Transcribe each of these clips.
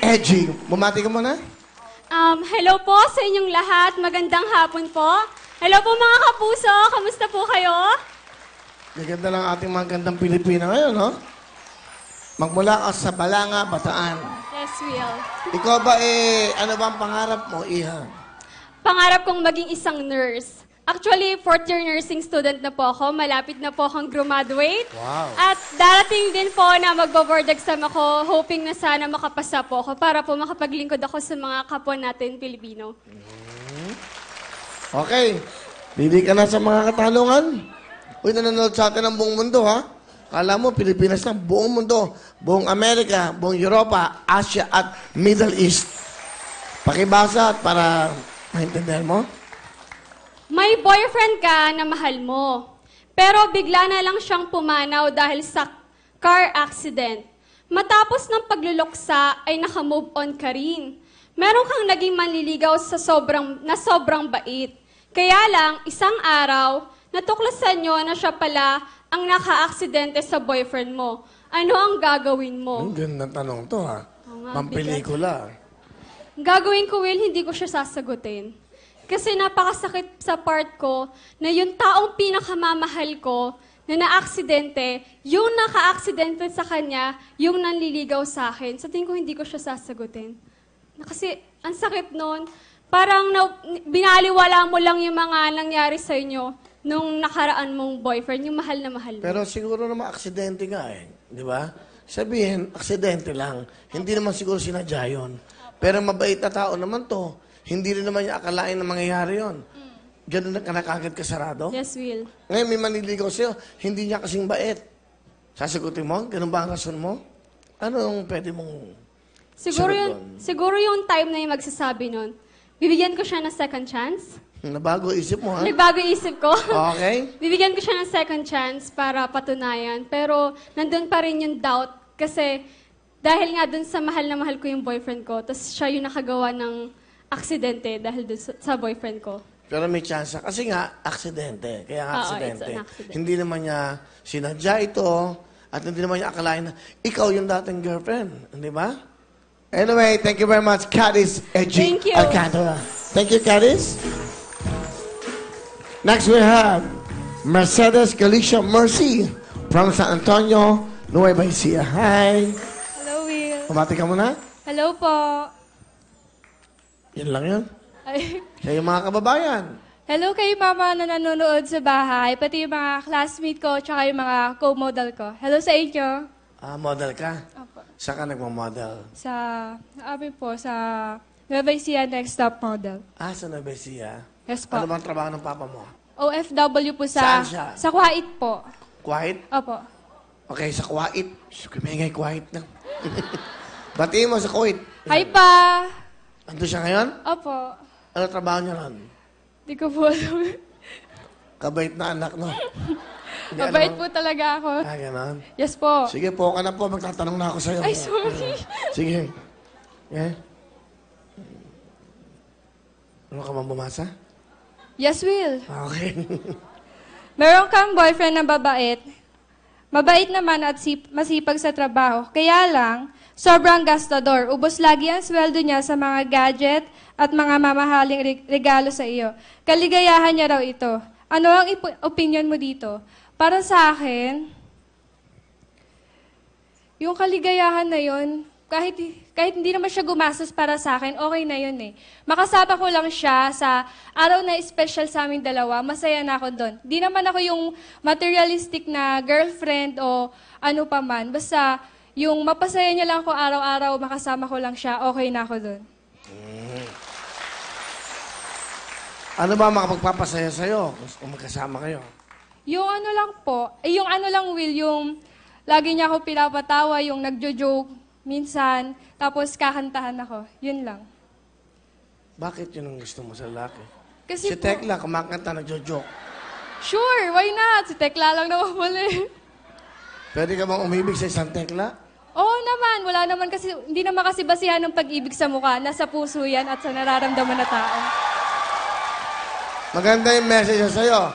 Edgy. Bumati ka muna. Hello po sa inyong lahat. Magandang hapon po. Hello po mga kapuso. Kamusta po kayo? Gaganda lang ating mga gandang Pilipina ngayon, no? Magmula ka sa Balanga, Bataan. Yes, Will. Ikaw ba ano ba ang pangarap mo, Iha? Pangarap kong maging isang nurse. Actually, fourth year nursing student na po ako. Malapit na po akong graduate. Wow. At darating din po na magbo-board exam ako, hoping na sana makapasa po ako para po makapaglingkod ako sa mga kapwa natin Pilipino. Okay. Bili ka na sa mga katanungan. Uy, nanonood sa atin ang buong mundo, ha? Kala mo, Pilipinas lang, buong mundo. Buong Amerika, buong Europa, Asia, at Middle East. Pakibasa at para maintindihan mo. May boyfriend ka na mahal mo, pero bigla na lang siyang pumanaw dahil sa car accident. Matapos ng pagluluksa ay nakamove on ka rin. Meron kang naging manliligaw sa sobrang bait. Kaya lang, isang araw, natuklasan nyo na siya pala ang naka-aksidente sa boyfriend mo. Ano ang gagawin mo? Ang gandang tanong to, ha? Oo nga, Pampelikula. Gagawin ko, Will, hindi ko siya sasagutin. Kasi napakasakit sa part ko na yung taong pinakamamahal ko na na-aksidente, yung naka-aksidente sa kanya, yung nanliligaw sa akin. Sa tingin ko, hindi ko siya sasagutin. Kasi ang sakit nun, parang binaliwala mo lang yung mga nangyari sa inyo nung nakaraan mong boyfriend, yung mahal na mahal mo. Pero siguro naman aksidente nga eh. Di ba? Sabihin, aksidente lang. Hindi naman siguro sinadya yun. Pero mabait na tao naman to. Hindi rin naman niya akalain na mangyayari yun. Ganun na kagad kasarado? Yes, Will. Ngayon may manliligaw sa'yo, hindi niya kasing bait. Sasagutin mo? Ganun ba ang rason mo? Ano yung pwede mong Siguro yung time na yung magsasabi nun, bibigyan ko siya ng second chance. Nabago isip mo, ha? Nagbago isip ko. Okay. Bibigyan ko siya ng second chance para patunayan. Pero nandun pa rin yung doubt. Kasi dahil nga dun sa mahal na mahal ko yung boyfriend ko, tapos siya yung nakagawa ng aksidente dahil dun sa boyfriend ko. Pero may chance. Kasi nga, aksidente. Kaya nga Oo, aksidente. it's an accident. Hindi naman niya sinadya ito at hindi naman niya akalain na ikaw yung dating girlfriend. Di ba? Anyway, thank you very much, Caris Edgy Thank you. Alcantara. Thank you, Caris. Next we have Mercedes Galicia Mercy from San Antonio, Nueva Ecija. Hi. Hello, Will. Pumati ka muna. Hello po. Yan lang yun. Ay, Siya yung mga kababayan. hello kay mama na nanonood sa bahay, pati yung mga classmate ko, tsaka yung mga co-model ko. Hello sa inyo. Model ka? Opo. Saan ka nagmamodel? Sa, sa Nueva Ecija Next Top Model. Sa Nueva Ecija. Yes po. Ano bang trabaho ng papa mo? OFW po Saan siya? Sa Kuwait po. Quiet? Opo. Okay, sa Kuwait. Kumingay quiet lang. Batiin mo sa Kuwait. Hi pa! Ando siya ngayon? Opo. Ano trabaho niya ron? Di ko po alam. Kabait na anak, no? Hindi Mabait alam. po talaga ako. Ganon. Yes po. Sige po, ka na po. Magtatanong na ako sa'yo. Ay, sorry. Sige. Yeah. Ano ka bang bumasa? Yes, Will. Okay. Meron kang boyfriend na babait. Mabait naman at masipag sa trabaho. Kaya lang, sobrang gastador. Ubos lagi ang sweldo niya sa mga gadget at mga mamahaling regalo sa iyo. Kaligayahan niya raw ito. Ano ang opinion mo dito? Para sa akin, yung kaligayahan na yun, kahit hindi naman siya gumastos para sa akin, okay na yun eh. Makasama ko lang siya sa araw na special sa aming dalawa, masaya na ako doon. Di naman ako yung materialistic na girlfriend o ano pa man. Basta yung mapasaya niya lang ako araw-araw, makasama ko lang siya, okay na ako doon. Ano ba makapagpapasaya sa'yo kung magkasama kayo? Yung ano lang po, yung ano lang, Will, yung lagi niya ako pinapatawa, yung nagjo-joke minsan, tapos kakantahan ako. Yun lang. Bakit yun ang gusto mo sa lalaki? Si Kasi po, Tekla, kumakanta, nagjo-joke. sure, why not? Si Tekla lang naman pala eh. Pwede ka bang umibig sa isang Tekla? Oo naman, wala naman kasi, hindi naman kasi basihan ng pag-ibig sa mukha, nasa puso yan at sa nararamdaman na tao. Maganda yung message sa'yo.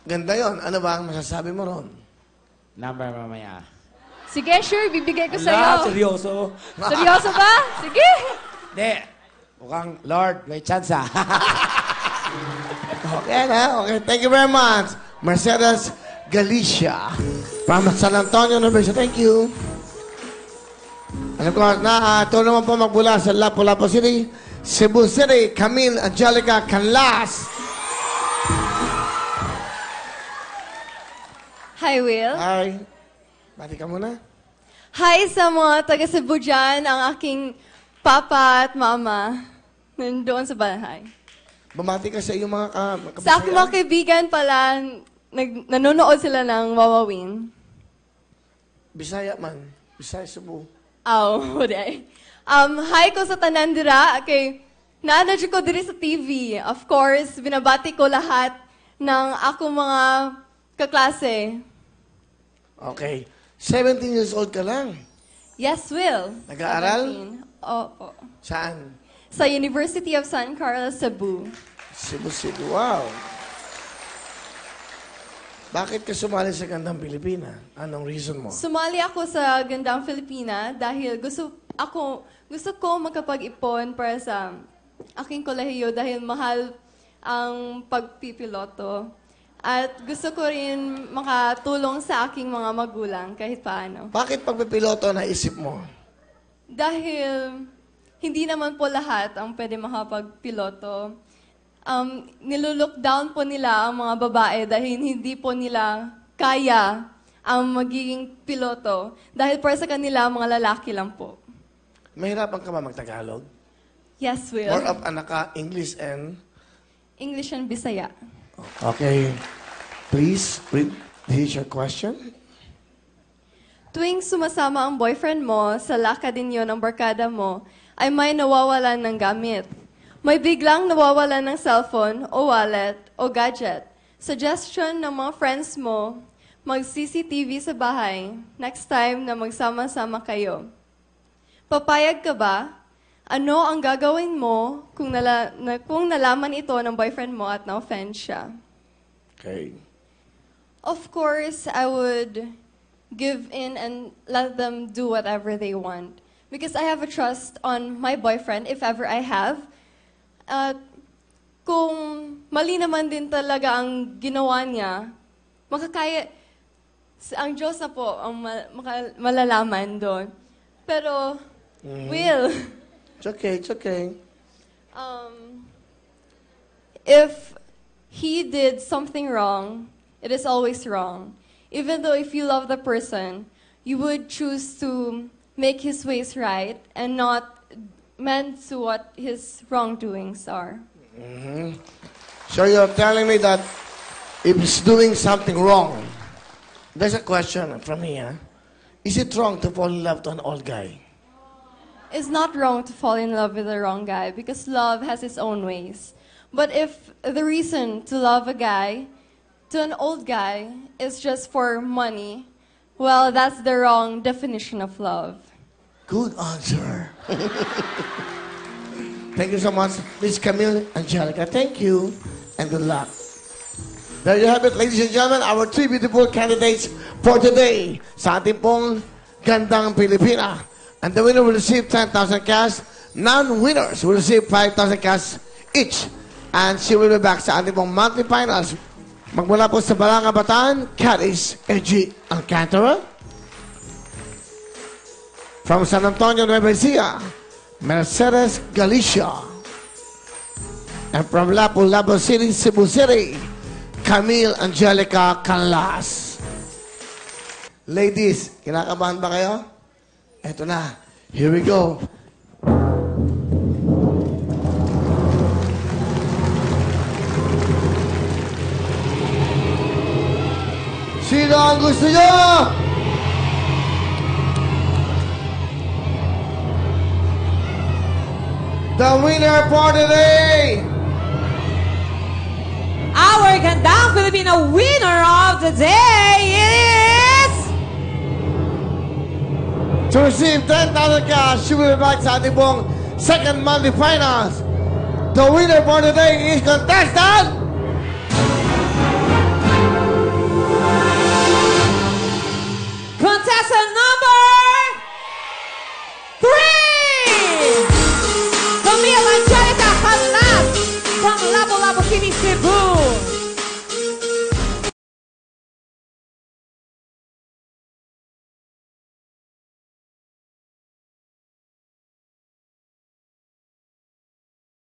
Ganda yon. Ano ba ang masasabi mo ron? Number mamaya. Sige, sure, bibigay ko Wala, sa'yo. seryoso. Seryoso ba? Sige. Hindi. Mukhang, Lord, may chance ah. Okay na, okay. Thank you very much. Mercedes Galicia from San Antonio, University. Thank you. And of course, ito naman po magbula sa Lapu-Lapu City, Cebu City, Camille Angelica Canlas. Hi, Will. Hi. Bati ka muna. Hi sa mga taga Cebu dyan, ang aking papa at mama nandoon sa bahay. Bumati ka sa iyong mga kabisayan. Sa aking mga kaibigan pala, nanonood sila ng Wawawin. Bisaya man. Bisaya Cebu. Aw, huday. Hi ko sa Tanandira, kay nanadyo ko diri sa TV. Of course, binabati ko lahat ng akong mga kaklase. Okay. 17 years old ka lang. Yes, Will. Nag-aaral? 17. Opo. Saan? Sa University of San Carlos, Cebu. Cebu City. Wow. Bakit ka sumali sa Gandang Pilipina? Anong reason mo? Sumali ako sa Gandang Filipina dahil gusto ko makapag-ipon para sa aking kolehiyo dahil mahal ang pagpipiloto. At gusto ko rin makatulong sa aking mga magulang kahit paano. Bakit pagpipiloto naisip mo? Dahil hindi naman po lahat ang pwede makapagpiloto. Nilulook down po nila ang mga babae dahil hindi po nila kaya ang magiging piloto. Dahil para sa kanila, mga lalaki lang po. Mahirapan ka ba magtagalog? Yes, Will. More of English and... English and Bisaya. Okay. Please, read. Here's your question. Tuwing sumasama ang boyfriend mo sa lakad ninyo ng barkada mo, ay may nawawalan ng gamit. May biglang nawawalan ng cellphone o wallet o gadget. Suggestion ng mga friends mo, mag-CCTV sa bahay next time na magsama-sama kayo. Papayag ka ba? Ano ang gagawin mo kung nalaman ito ng boyfriend mo at na-offend siya? Okay. Of course, I would give in and let them do whatever they want. Because I have a trust on my boyfriend, if ever I have. At kung mali naman din talaga ang ginawa niya, ang Diyos na po ang malalaman doon. Pero, Will, It's okay, it's okay. if he did something wrong, it is always wrong. Even though if you love the person, you would choose to make his ways right and not mend to what his wrongdoings are. So you're telling me that if he's doing something wrong, there's a question from here. Is it wrong to fall in love to an old guy? It's not wrong to fall in love with the wrong guy because love has its own ways. But if the reason to love a guy, to an old guy, is just for money, well, that's the wrong definition of love. Good answer. Thank you so much, Miss Camille Angelica. Thank you, and good luck. There you have it, ladies and gentlemen, our three beautiful candidates for today sa ating pong Gandang Pilipina. And the winner will receive 10,000 cash. Non-winners will receive 5,000 cash each. And she will be back sa ating pong monthly finals. Magmula po sa Balanga Bataan, Caris E.G. Alcantara. From San Antonio, Nueva Ecija, Mercedes Galicia. And from Lapu-Lapu City, Cebu City, Camille Angelica Canlas. Ladies, kinakabahan ba kayo? Eto na. Here we go. Sino ang gusto nyo? The winner for today, Our Gandang Filipino winner of the day is... to receive 10,000 cash, she will be back sa ating pong second monthly finals. The winner for today is contestant... Contestant number Kimi Cebu.